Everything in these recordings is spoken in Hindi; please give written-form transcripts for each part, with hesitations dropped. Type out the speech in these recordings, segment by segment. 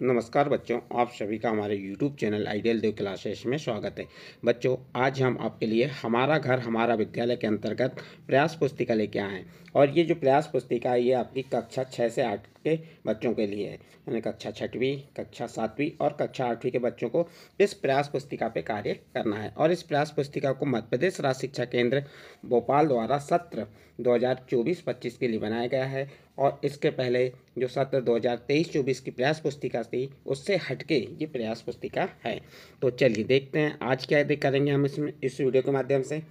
नमस्कार बच्चों, आप सभी का हमारे YouTube चैनल आइडियल देव क्लासेस में स्वागत है। बच्चों, आज हम आपके लिए हमारा घर हमारा विद्यालय के अंतर्गत प्रयास पुस्तिका लेके आए हैं। और ये जो प्रयास पुस्तिका है ये आपकी कक्षा 6 से 8 के बच्चों के लिए है, यानी कक्षा 6वीं, कक्षा 7वीं और कक्षा 8वीं के बच्चों को इस प्रयास पुस्तिका पे कार्य करना है। और इस प्रयास पुस्तिका को मध्य प्रदेश राज्य शिक्षा केंद्र भोपाल द्वारा सत्र 2024-25 के लिए बनाया गया है। और इसके पहले जो सत्र 2023-24 की प्रयास पुस्तिका थी उससे हटके ये प्रयास पुस्तिका है। तो चलिए देखते हैं आज क्या करेंगे हम इसमें इस वीडियो के माध्यम से।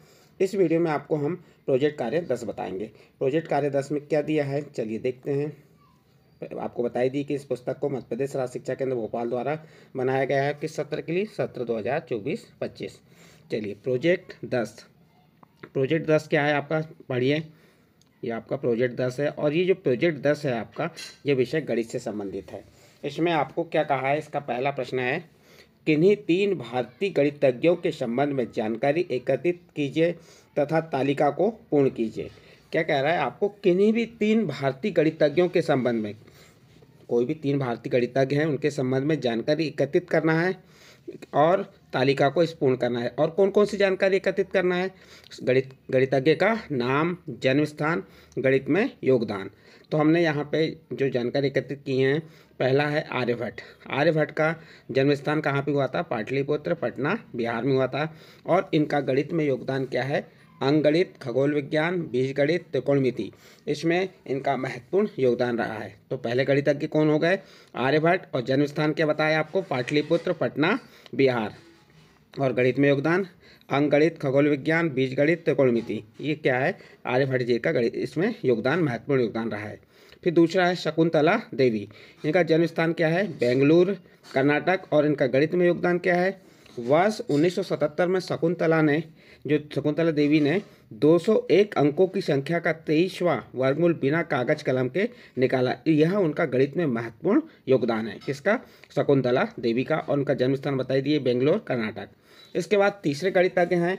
इस वीडियो में आपको हम प्रोजेक्ट कार्य 10 बताएंगे। प्रोजेक्ट कार्य 10 में क्या दिया है चलिए देखते हैं। आपको बताई दी कि इस पुस्तक को मध्य प्रदेश राज्य शिक्षा केंद्र भोपाल द्वारा बनाया गया है। किस सत्र के लिए? सत्र 2024-25। चलिए प्रोजेक्ट 10 क्या है आपका, पढ़िए। ये आपका प्रोजेक्ट 10 है और ये जो प्रोजेक्ट 10 है आपका ये विषय गणित से संबंधित है। इसमें आपको क्या कहा है, इसका पहला प्रश्न है, किन्हीं 3 भारतीय गणितज्ञों के संबंध में जानकारी एकत्रित कीजिए तथा तालिका को पूर्ण कीजिए। क्या कह रहा है आपको, किन्हीं भी 3 भारतीय गणितज्ञों के संबंध में, कोई भी 3 भारतीय गणितज्ञ हैं उनके संबंध में जानकारी एकत्रित करना है और तालिका को पूर्ण करना है। और कौन कौन सी जानकारी एकत्रित करना है? गणितज्ञ का नाम, जन्म स्थान, गणित में योगदान। तो हमने यहाँ पे जो जानकारी एकत्रित की हैं, पहला है आर्यभट्ट। आर्यभट्ट का जन्म स्थान कहाँ पे हुआ था? पाटलिपुत्र, पटना, बिहार में हुआ था। और इनका गणित में योगदान क्या है? अंकगणित, खगोल विज्ञान, बीजगणित, त्रिकोणमिति, इसमें इनका महत्वपूर्ण योगदान रहा है। तो पहले गणितज्ञ कौन हो गए? आर्यभट्ट। और जन्म स्थान क्या बताया आपको? पाटलिपुत्र, पटना, बिहार। और गणित में योगदान अंकगणित, खगोल विज्ञान, बीजगणित, त्रिकोणमिति, ये क्या है? आर्यभट्ट जी का गणित इसमें योगदान, महत्वपूर्ण योगदान रहा है। फिर दूसरा है शकुंतला देवी। इनका जन्म स्थान क्या है? बेंगलुरु, कर्नाटक। और इनका गणित में योगदान क्या है? वर्ष 1977 में शकुंतला देवी ने 201 अंकों की संख्या का 23वां वर्गमूल बिना कागज कलम के निकाला। यह उनका गणित में महत्वपूर्ण योगदान है। किसका? शकुंतला देवी का। और उनका जन्म स्थान बताई दिए, बेंगलोर, कर्नाटक। इसके बाद तीसरे गणितज्ञ हैं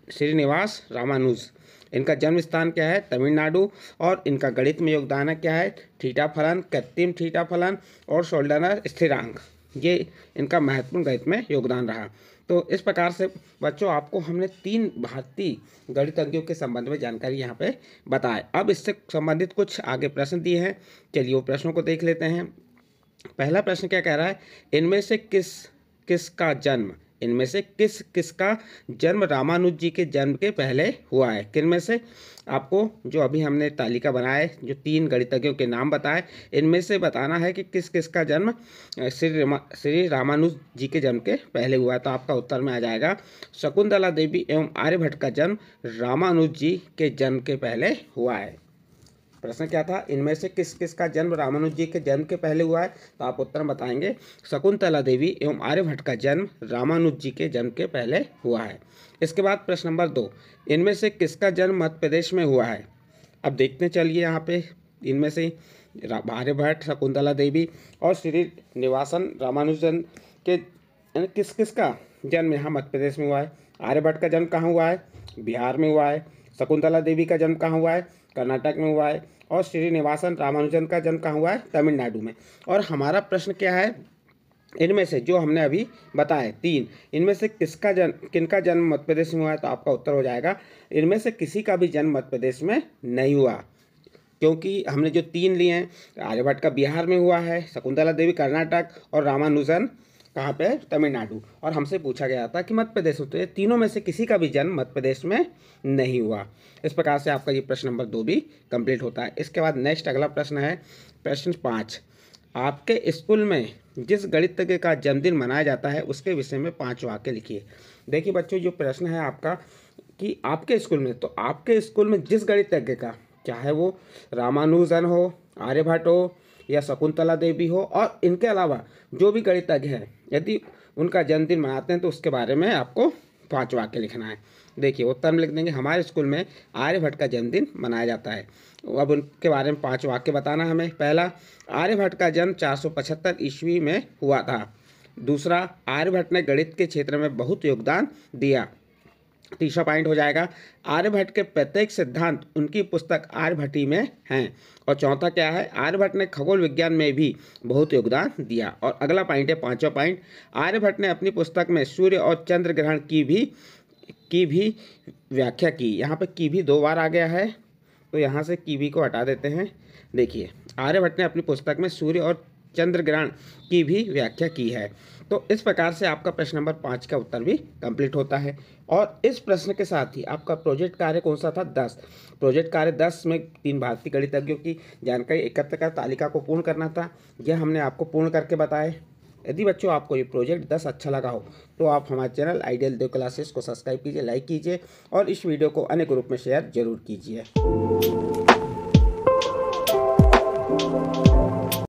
श्रीनिवास रामानुज। इनका जन्म स्थान क्या है? तमिलनाडु। और इनका गणित में योगदान है क्या है? थीटा फलन, कृत्रिम थीटा फलन और शोल्डनर स्थिरांक, ये इनका महत्वपूर्ण गणित में योगदान रहा। तो इस प्रकार से बच्चों आपको हमने 3 भारतीय गणितज्ञों के संबंध में जानकारी यहाँ पे बताए। अब इससे संबंधित कुछ आगे प्रश्न दिए हैं, चलिए वो प्रश्नों को देख लेते हैं। पहला प्रश्न क्या कह रहा है, इनमें से किसका जन्म रामानुज जी के जन्म के पहले हुआ है? किनमें से? आपको जो अभी हमने तालिका बनाए, जो 3 गणितज्ञों के नाम बताए, इनमें से बताना है कि किसका जन्म श्री रामानुज जी के जन्म के पहले हुआ है। तो आपका उत्तर में आ जाएगा शकुंतला देवी एवं आर्यभट्ट का जन्म रामानुज जी के जन्म के पहले हुआ है। प्रश्न क्या था, इनमें से किसका जन्म रामानुज जी के जन्म के पहले हुआ है? तो आप उत्तर बताएंगे शकुंतला देवी एवं आर्यभट्ट का जन्म रामानुज जी के जन्म के पहले हुआ है। इसके बाद प्रश्न नंबर 2, इनमें से किसका जन्म मध्य प्रदेश में हुआ है? अब देखते चलिए यहाँ पे, इनमें से आर्यभट्ट, शकुंतला देवी और श्रीनिवासन रामानुजन के किसका जन्म यहाँ मध्य प्रदेश में हुआ है? आर्यभट्ट का जन्म कहाँ हुआ है? बिहार में हुआ है। शकुंतला देवी का जन्म कहाँ हुआ है? कर्नाटक में हुआ है। और श्रीनिवासन रामानुजन का जन्म कहाँ हुआ है? तमिलनाडु में। और हमारा प्रश्न क्या है, इनमें से जो हमने अभी बताए 3, इनमें से किनका जन्म मध्य प्रदेश में हुआ है? तो आपका उत्तर हो जाएगा इनमें से किसी का भी जन्म मध्य प्रदेश में नहीं हुआ, क्योंकि हमने जो 3 लिए हैं, आर्यभट्ट का बिहार में हुआ है, शकुंतला देवी कर्नाटक और रामानुजन कहाँ पे? तमिलनाडु। और हमसे पूछा गया था कि मध्य प्रदेश, तो ये तीनों में से किसी का भी जन्म मध्य प्रदेश में नहीं हुआ। इस प्रकार से आपका ये प्रश्न नंबर 2 भी कंप्लीट होता है। इसके बाद नेक्स्ट अगला प्रश्न है प्रश्न 5, आपके स्कूल में जिस गणितज्ञ का जन्मदिन मनाया जाता है उसके विषय में 5 वाक्य लिखिए। देखिए बच्चों, जो प्रश्न है आपका कि आपके स्कूल में, तो आपके स्कूल में जिस गणितज्ञ का, चाहे वो रामानुजन हो, आर्यभट्ट हो या शकुंतला देवी हो, और इनके अलावा जो भी गणितज्ञ हैं, यदि उनका जन्मदिन मनाते हैं तो उसके बारे में आपको 5 वाक्य लिखना है। देखिए उत्तर में लिख देंगे, हमारे स्कूल में आर्यभट्ट का जन्मदिन मनाया जाता है। अब उनके बारे में 5 वाक्य बताना हमें। पहला, आर्यभट्ट का जन्म 475 ईस्वी में हुआ था। दूसरा, आर्यभट्ट ने गणित के क्षेत्र में बहुत योगदान दिया। तीसरा पॉइंट हो जाएगा आर्यभट्ट के प्रत्येक सिद्धांत उनकी पुस्तक आर्यभट्टी में हैं। और चौथा क्या है, आर्यभट्ट ने खगोल विज्ञान में भी बहुत योगदान दिया। और अगला पॉइंट है पांचवा पॉइंट, आर्यभट्ट ने अपनी पुस्तक में सूर्य और चंद्र ग्रहण की भी व्याख्या की। यहाँ पे की भी 2 बार आ गया है, तो यहाँ से की भी को हटा देते हैं। देखिए, आर्यभट्ट ने अपनी पुस्तक में सूर्य और चंद्र ग्रहण की भी व्याख्या की है। तो इस प्रकार से आपका प्रश्न नंबर 5 का उत्तर भी कंप्लीट होता है। और इस प्रश्न के साथ ही आपका प्रोजेक्ट कार्य कौन सा था, 10। प्रोजेक्ट कार्य 10 में 3 भारतीय गणितज्ञों की जानकारी एकत्र कर तालिका को पूर्ण करना था। यह हमने आपको पूर्ण करके बताए। यदि बच्चों आपको ये प्रोजेक्ट 10 अच्छा लगा हो तो आप हमारे चैनल आइडियल देव क्लासेस को सब्सक्राइब कीजिए, लाइक कीजिए और इस वीडियो को अन्य ग्रुप में शेयर जरूर कीजिए।